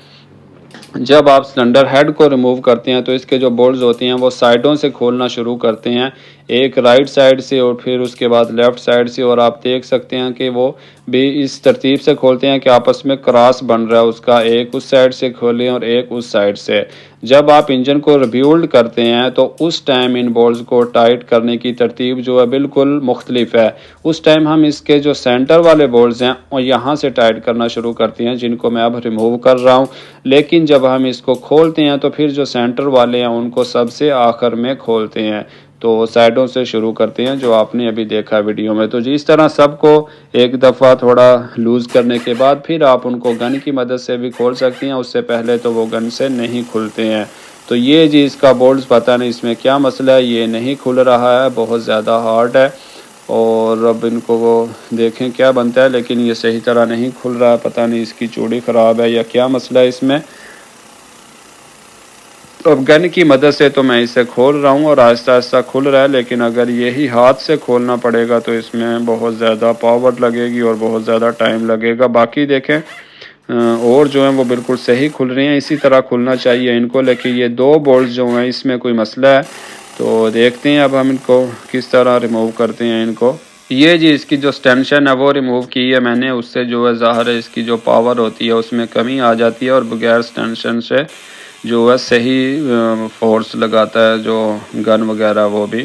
जब आप सिलेंडर हेड को रिमूव करते हैं तो इसके जो बोल्ट्स होते हैं वो साइडों से खोलना शुरू करते हैं, एक राइट साइड से और फिर उसके बाद लेफ़्ट साइड से, और आप देख सकते हैं कि वो भी इस तरतीब से खोलते हैं कि आपस में क्रॉस बन रहा है उसका, एक उस साइड से खोलें और एक उस साइड से। जब आप इंजन को रिबिल्ड करते हैं तो उस टाइम इन बोल्ट्स को टाइट करने की तरतीब जो है बिल्कुल मुख्तलिफ है। उस टाइम हम इसके जो सेंटर वाले बोल्ट्स हैं और यहाँ से टाइट करना शुरू करते हैं, जिनको मैं अब रिमूव कर रहा हूँ। लेकिन जब हम इसको खोलते हैं तो फिर जो सेंटर वाले हैं उनको सबसे आखिर में खोलते हैं, तो साइडों से शुरू करते हैं जो आपने अभी देखा वीडियो में। तो जी इस तरह सबको एक दफ़ा थोड़ा लूज़ करने के बाद फिर आप उनको गन की मदद से भी खोल सकती हैं, उससे पहले तो वो गन से नहीं खुलते हैं। तो ये जी इसका बोल्ट्स पता नहीं इसमें क्या मसला है, ये नहीं खुल रहा है, बहुत ज़्यादा हार्ड है। और अब इनको वो देखें क्या बनता है, लेकिन ये सही तरह नहीं खुल रहा है, पता नहीं इसकी चूड़ी ख़राब है या क्या मसला है इसमें। तो अब गन की मदद से तो मैं इसे खोल रहा हूँ और आहिस्ता आहिस्ता खुल रहा है, लेकिन अगर यही हाथ से खोलना पड़ेगा तो इसमें बहुत ज़्यादा पावर लगेगी और बहुत ज़्यादा टाइम लगेगा। बाकी देखें और जो हैं वो बिल्कुल सही खुल रही हैं, इसी तरह खुलना चाहिए इनको। लेकिन ये दो बोल्ट्स जो हैं इसमें कोई मसला है, तो देखते हैं अब हम इनको किस तरह रिमूव करते हैं इनको। ये जी इसकी जो स्टेंशन है वो रिमूव की है मैंने, उससे जो है ज़ाहिर है इसकी जो पावर होती है उसमें कमी आ जाती है, और बगैर स्टेंशन से जो है सही फोर्स लगाता है जो गन वगैरह वो भी।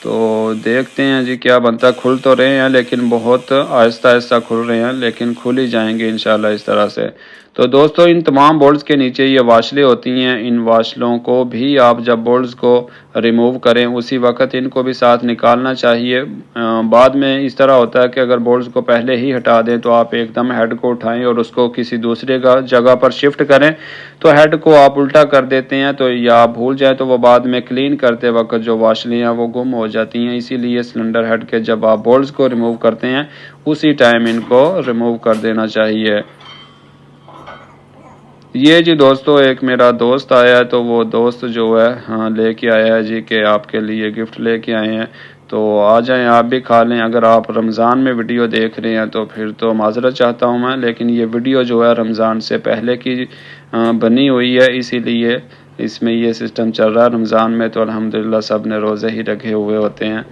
तो देखते हैं जी क्या बनता है। खुल तो रहे हैं लेकिन बहुत आहिस्ता आहिस्ता खुल रहे हैं, लेकिन खुल ही जाएंगे इंशाल्लाह इस तरह से। तो दोस्तों इन तमाम बोल्ट्स के नीचे ये वाशलें होती हैं, इन वाशलों को भी आप जब बोल्ट्स को रिमूव करें उसी वक्त इनको भी साथ निकालना चाहिए। बाद में इस तरह होता है कि अगर बोल्ट्स को पहले ही हटा दें तो आप एकदम हेड को उठाएं और उसको किसी दूसरे जगह पर शिफ्ट करें, तो हेड को आप उल्टा कर देते हैं तो या आप भूल जाए तो वो बाद में क्लीन करते वक्त जो वाशलें हैं वो गुम हो जाती हैं। इसीलिए सिलेंडर हेड के जब आप बोल्ट्स को रिमूव करते हैं उसी टाइम इनको रिमूव कर देना चाहिए। ये जी दोस्तों एक मेरा दोस्त आया है, तो वो दोस्त जो है हाँ लेके आया है जी कि आपके लिए गिफ्ट लेके आए हैं, तो आ जाएं आप भी खा लें। अगर आप रमज़ान में वीडियो देख रहे हैं तो फिर तो माजरत चाहता हूँ मैं, लेकिन ये वीडियो जो है रमज़ान से पहले की बनी हुई है, इसीलिए इसमें ये सिस्टम चल रहा है। रमज़ान में तो अल्हम्दुलिल्लाह सब ने रोज़े ही रखे हुए होते हैं।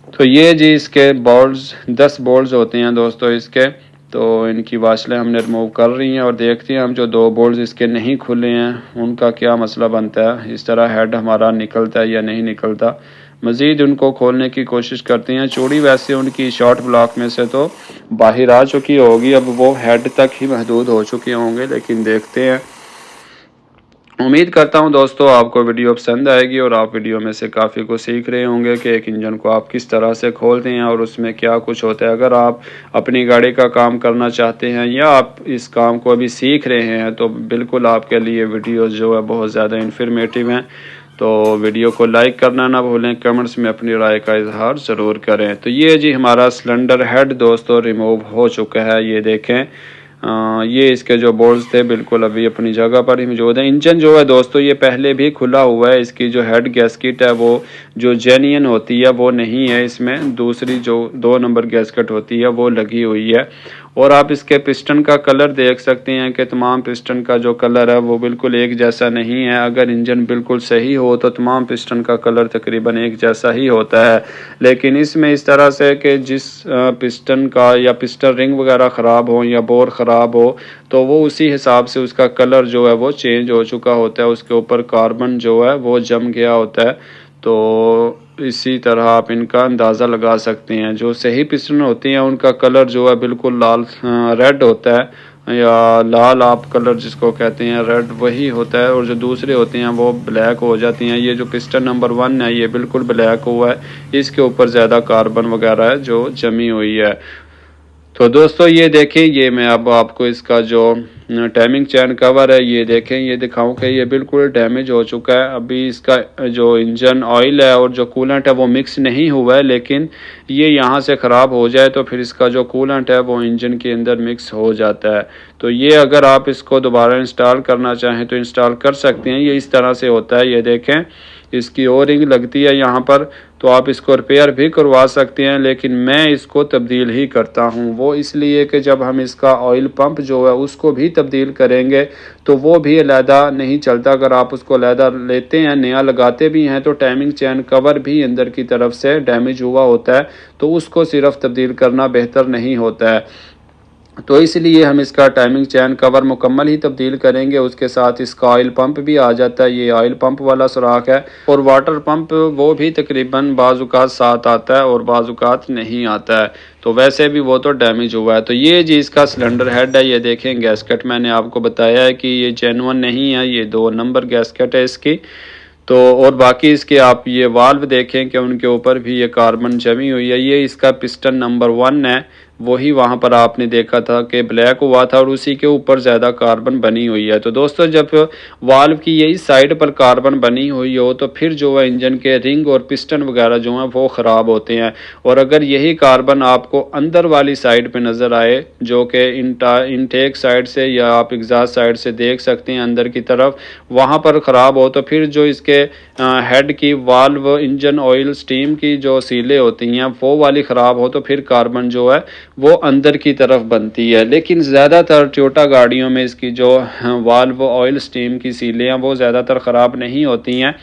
तो ये जी इसके बोल्ट्स 10 बोल्ट्स होते हैं दोस्तों इसके, तो इनकी वाशलें हमने रिमूव कर रही हैं और देखते हैं हम जो दो बोल्ट्स इसके नहीं खुले हैं उनका क्या मसला बनता है, इस तरह हेड हमारा निकलता है या नहीं निकलता। मज़ीद उनको खोलने की कोशिश करते हैं। चूड़ी वैसे उनकी शॉर्ट ब्लॉक में से तो बाहर आ चुकी होगी, अब वो हेड तक ही महदूद हो चुके होंगे, लेकिन देखते हैं। उम्मीद करता हूं दोस्तों आपको वीडियो पसंद आएगी और आप वीडियो में से काफ़ी कुछ सीख रहे होंगे कि एक इंजन को आप किस तरह से खोलते हैं और उसमें क्या कुछ होता है। अगर आप अपनी गाड़ी का काम करना चाहते हैं या आप इस काम को अभी सीख रहे हैं तो बिल्कुल आपके लिए वीडियो जो है बहुत ज़्यादा इन्फॉर्मेटिव हैं। तो वीडियो को लाइक करना ना भूलें, कमेंट्स में अपनी राय का इजहार ज़रूर करें। तो ये जी हमारा सिलेंडर हेड दोस्तों रिमूव हो चुका है, ये देखें। ये इसके जो बोल्ट्स थे बिल्कुल अभी अपनी जगह पर ही मौजूद है। इंजन जो है दोस्तों ये पहले भी खुला हुआ है, इसकी जो हेड गैस्केट है वो जो जेन्युइन होती है वो नहीं है इसमें, दूसरी जो 2 नंबर गैस्केट होती है वो लगी हुई है। और आप इसके पिस्टन का कलर देख सकते हैं कि तमाम पिस्टन का जो कलर है वो बिल्कुल एक जैसा नहीं है। अगर इंजन बिल्कुल सही हो तो तमाम पिस्टन का कलर तकरीबन एक जैसा ही होता है, लेकिन इसमें इस तरह से कि जिस पिस्टन का या पिस्टन रिंग वगैरह ख़राब हो या बोर ख़राब हो तो वो उसी हिसाब से उसका कलर जो है वो चेंज हो चुका होता है, उसके ऊपर कार्बन जो है वो जम गया होता है। तो इसी तरह आप इनका अंदाज़ा लगा सकते हैं। जो सही पिस्टन होती हैं उनका कलर जो है बिल्कुल लाल रेड होता है, या लाल आप कलर जिसको कहते हैं रेड वही होता है, और जो दूसरे होते हैं वो ब्लैक हो जाती हैं। ये जो पिस्टन नंबर 1 है ये बिल्कुल ब्लैक हुआ है, इसके ऊपर ज़्यादा कार्बन वगैरह है जो जमी हुई है। तो दोस्तों ये देखें, ये मैं अब आपको इसका जो टाइमिंग चैन कवर है ये देखें, ये दिखाऊं कि ये बिल्कुल डैमेज हो चुका है। अभी इसका जो इंजन ऑयल है और जो कूलेंट है वो मिक्स नहीं हुआ है, लेकिन ये यहाँ से ख़राब हो जाए तो फिर इसका जो कूलेंट है वो इंजन के अंदर मिक्स हो जाता है। तो ये अगर आप इसको दोबारा इंस्टॉल करना चाहें तो इंस्टॉल कर सकते हैं। ये इस तरह से होता है, ये देखें इसकी ओ रिंग लगती है यहाँ पर, तो आप इसको रिपेयर भी करवा सकते हैं, लेकिन मैं इसको तब्दील ही करता हूँ। वो इसलिए कि जब हम इसका ऑयल पंप जो है उसको भी तब्दील करेंगे तो वो भी अलहदा नहीं चलता। अगर आप उसको अलहदा लेते हैं, नया लगाते भी हैं, तो टाइमिंग चैन कवर भी अंदर की तरफ से डैमेज हुआ होता है, तो उसको सिर्फ तब्दील करना बेहतर नहीं होता है। तो इसलिए हम इसका टाइमिंग चैन कवर मुकम्मल ही तब्दील करेंगे। उसके साथ इसका ऑयल पंप भी आ जाता है, ये ऑयल पंप वाला सुराख है, और वाटर पंप वो भी तकरीबन बाज़ुकात साथ आता है और बाज़ुकात नहीं आता है, तो वैसे भी वो तो डैमेज हुआ है। तो ये जी इसका सिलेंडर हेड है, ये देखें गैसकेट मैंने आपको बताया है कि ये जेन्युइन नहीं है, ये 2 नंबर गैसकेट है इसकी। तो और बाकी इसके आप ये वाल्व देखें कि उनके ऊपर भी ये कार्बन जमी हुई है। ये इसका पिस्टन नंबर 1 है, वही वहाँ पर आपने देखा था कि ब्लैक हुआ था और उसी के ऊपर ज़्यादा कार्बन बनी हुई है। तो दोस्तों जब वाल्व की यही साइड पर कार्बन बनी हुई हो तो फिर जो है इंजन के रिंग और पिस्टन वगैरह जो हैं वो ख़राब होते हैं। और अगर यही कार्बन आपको अंदर वाली साइड पे नज़र आए, जो कि इनटेक साइड से या आप एग्जॉस्ट साइड से देख सकते हैं अंदर की तरफ, वहाँ पर ख़राब हो तो फिर जो इसके हेड की वाल्व इंजन ऑयल स्टीम की जो सीलें होती हैं वो वाली ख़राब हो तो फिर कार्बन जो है वो अंदर की तरफ बनती है। लेकिन ज़्यादातर टोयोटा गाड़ियों में इसकी जो वाल्व ऑयल स्टीम की सीलें हैं वो ज़्यादातर ख़राब नहीं होती हैं।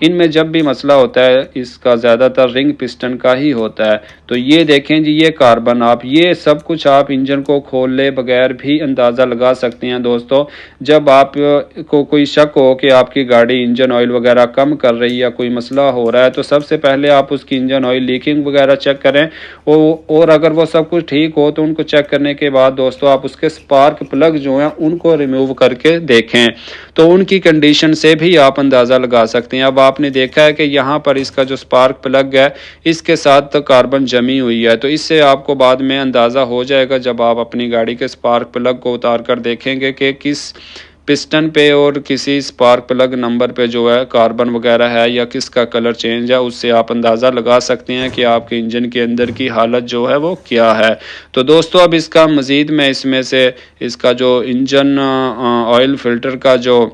इनमें जब भी मसला होता है इसका ज़्यादातर रिंग पिस्टन का ही होता है। तो ये देखें जी, ये कार्बन आप ये सब कुछ आप इंजन को खोले बगैर भी अंदाज़ा लगा सकते हैं दोस्तों। जब आप को कोई शक हो कि आपकी गाड़ी इंजन ऑयल वगैरह कम कर रही है या कोई मसला हो रहा है, तो सबसे पहले आप उसकी इंजन ऑयल लीकिंग वगैरह चेक करें, और अगर वो सब कुछ ठीक हो तो उनको चेक करने के बाद दोस्तों आप उसके स्पार्क प्लग जो हैं उनको रिमूव करके देखें, तो उनकी कंडीशन से भी आप अंदाज़ा लगा सकते हैं। अब आपने देखा है कि यहाँ पर इसका जो स्पार्क प्लग है इसके साथ तो कार्बन जमी हुई है, तो इससे आपको बाद में अंदाज़ा हो जाएगा जब आप अपनी गाड़ी के स्पार्क प्लग को उतार कर देखेंगे कि किस पिस्टन पे और किसी स्पार्क प्लग नंबर पे जो है कार्बन वगैरह है या किसका कलर चेंज है, उससे आप अंदाज़ा लगा सकते हैं कि आपके इंजन के अंदर की हालत जो है वो क्या है। तो दोस्तों अब इसका मज़ीद मैं इसमें से इसका जो इंजन ऑयल फ़िल्टर का जो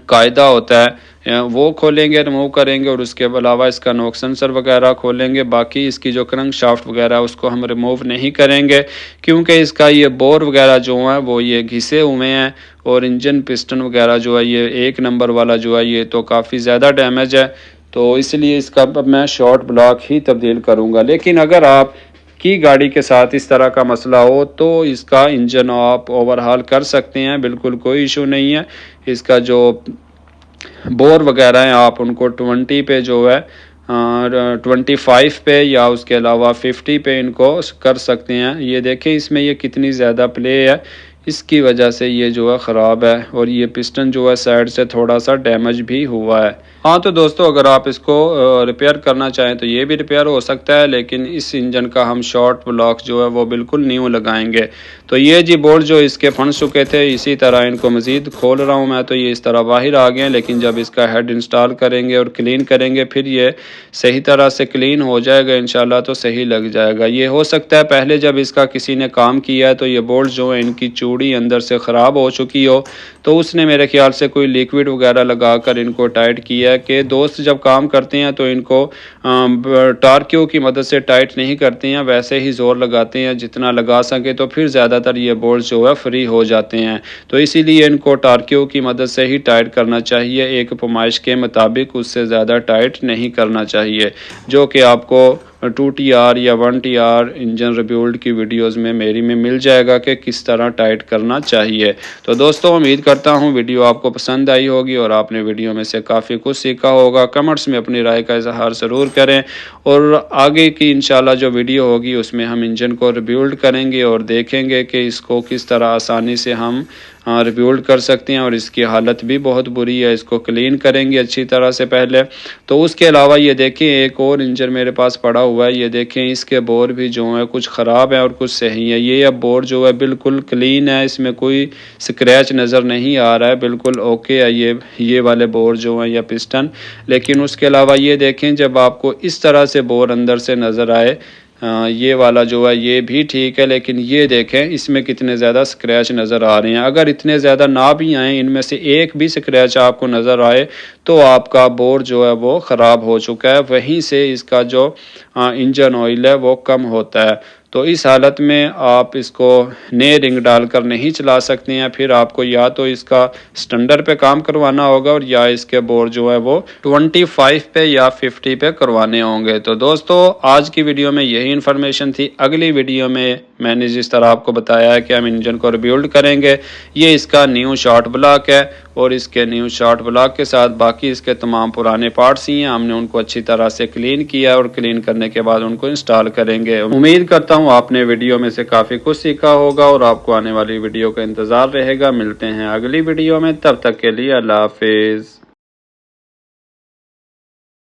कायदा होता है वो खोलेंगे, रिमूव करेंगे, और उसके अलावा इसका नॉक सेंसर वगैरह खोलेंगे। बाकी इसकी जो क्रंक शाफ्ट वगैरह उसको हम रिमूव नहीं करेंगे, क्योंकि इसका ये बोर वगैरह जो है वो ये घिसे हुए हैं, और इंजन पिस्टन वगैरह जो है ये 1 नंबर वाला जो है ये तो काफ़ी ज़्यादा डैमेज है, तो इसलिए इसका अब मैं शॉर्ट ब्लॉक ही तब्दील करूँगा। लेकिन अगर आप की गाड़ी के साथ इस तरह का मसला हो तो इसका इंजन आप ओवरहाल कर सकते हैं, बिल्कुल कोई इशू नहीं है। इसका जो बोर वगैरह हैं आप उनको 20 पे जो है 25 पे या उसके अलावा 50 पे इनको कर सकते हैं। ये देखें इसमें ये कितनी ज़्यादा प्ले है, इसकी वजह से ये जो है ख़राब है, और ये पिस्टन जो है साइड से थोड़ा सा डैमेज भी हुआ है। हाँ तो दोस्तों अगर आप इसको रिपेयर करना चाहें तो ये भी रिपेयर हो सकता है, लेकिन इस इंजन का हम शॉर्ट ब्लॉक जो है वो बिल्कुल न्यू लगाएंगे। तो ये जी बोल्ट जो इसके फंस चुके थे, इसी तरह इनको मज़ीद खोल रहा हूँ मैं, तो ये इस तरह बाहर आ गए, लेकिन जब इसका हेड इंस्टॉल करेंगे और क्लीन करेंगे फिर ये सही तरह से क्लीन हो जाएगा इंशाल्लाह, तो सही लग जाएगा। ये हो सकता है पहले जब इसका किसी ने काम किया है तो ये बोल्ट जो है इनकी चूड़ी अंदर से ख़राब हो चुकी हो, तो उसने मेरे ख्याल से कोई लिक्विड वगैरह लगा कर इनको टाइट किया है है कि दोस्त जब काम करते हैं तो इनको टार्कियों की मदद से टाइट नहीं करते हैं, वैसे ही ज़ोर लगाते हैं जितना लगा सके, तो फिर ज़्यादातर ये बोल्ट जो है फ्री हो जाते हैं। तो इसीलिए इनको टार्कियों की मदद से ही टाइट करना चाहिए, एक पैमाइश के मुताबिक, उससे ज़्यादा टाइट नहीं करना चाहिए, जो कि आपको 2TR या 1TR इंजन रिब्यूल्ड की वीडियोस में मेरी में मिल जाएगा कि किस तरह टाइट करना चाहिए। तो दोस्तों उम्मीद करता हूँ वीडियो आपको पसंद आई होगी और आपने वीडियो में से काफ़ी कुछ सीखा होगा। कमेंट्स में अपनी राय का इजहार ज़रूर करें और आगे की इंशाल्लाह जो वीडियो होगी उसमें हम इंजन को रिब्यूल्ड करेंगे और देखेंगे कि इसको किस तरह आसानी से हम रिब्यूल्ड कर सकते हैं। और इसकी हालत भी बहुत बुरी है, इसको क्लीन करेंगे अच्छी तरह से पहले। तो उसके अलावा ये देखें एक और इंजन मेरे पास पड़ा हुआ है, ये देखें इसके बोर भी जो है कुछ ख़राब है और कुछ सही है। ये अब बोर जो है बिल्कुल क्लीन है, इसमें कोई स्क्रैच नज़र नहीं आ रहा है, बिल्कुल ओके है ये वाले बोर जो है या पिस्टन। लेकिन उसके अलावा ये देखें जब आपको इस तरह से बोर अंदर से नज़र आए, ये वाला जो है ये भी ठीक है, लेकिन ये देखें इसमें कितने ज़्यादा स्क्रैच नज़र आ रहे हैं। अगर इतने ज़्यादा ना भी आए, इनमें से एक भी स्क्रैच आपको नज़र आए तो आपका बोर जो है वो ख़राब हो चुका है, वहीं से इसका जो इंजन ऑयल है वो कम होता है। तो इस हालत में आप इसको नए रिंग डालकर नहीं चला सकते हैं, फिर आपको या तो इसका स्टैंडर पे काम करवाना होगा और या इसके बोर जो है वो 25 पे या 50 पे करवाने होंगे। तो दोस्तों आज की वीडियो में यही इन्फॉर्मेशन थी। अगली वीडियो में मैंने जिस तरह आपको बताया है कि हम इंजन को रिबिल्ड करेंगे, ये इसका न्यू शॉर्ट ब्लॉक है और इसके न्यू शॉर्ट ब्लॉक के साथ बाकी इसके तमाम पुराने पार्ट्स ही हैं, हमने उनको अच्छी तरह से क्लीन किया और क्लीन करने के बाद उनको इंस्टॉल करेंगे। उम्मीद करता हूँ आपने वीडियो में से काफ़ी कुछ सीखा होगा और आपको आने वाली वीडियो का इंतज़ार रहेगा। मिलते हैं अगली वीडियो में, तब तक के लिए अल्लाह हाफिज़।